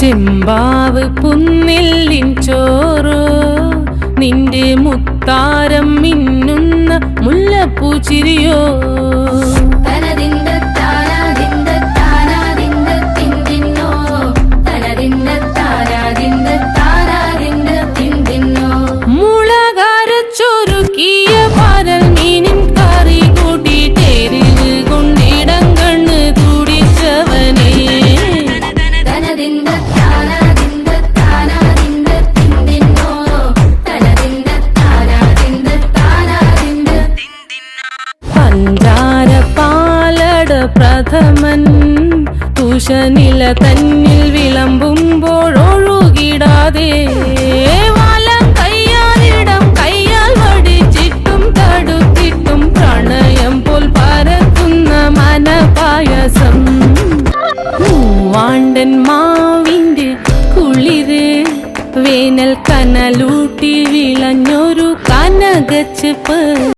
ചെമ്പാവ് പുന്നെല്ലിൻ ചോറോ നിന്റെ മുത്താരം മിന്നുന്ന മുല്ലപ്പൂച്ചിരിയോ മുളകരച്ചൊരുക്കിയ പരൽ മീനിൻ കറി കൂട്ടി തെരുവ് കൊണ്ടിടം കണ്ണ് തുടിച്ചവനേ പഞ്ചാര പാലട പ്രഥമൻ തുഷനില തന്നിൽ വിളമ്പുമ്പോഴൊഴുകിടാതെ വലം കയ്യാലിടം കയ്യാൽ വടിച്ചിട്ടും തടുത്തിട്ടും പ്രണയം പോൽ പരത്തുന്ന മനപായസം മൂവാണ്ടൻ മാവിന്റെ കുളിര് വേനൽ കനലൂട്ടി വിളഞ്ഞൊരു കനകച്ചെപ്പ്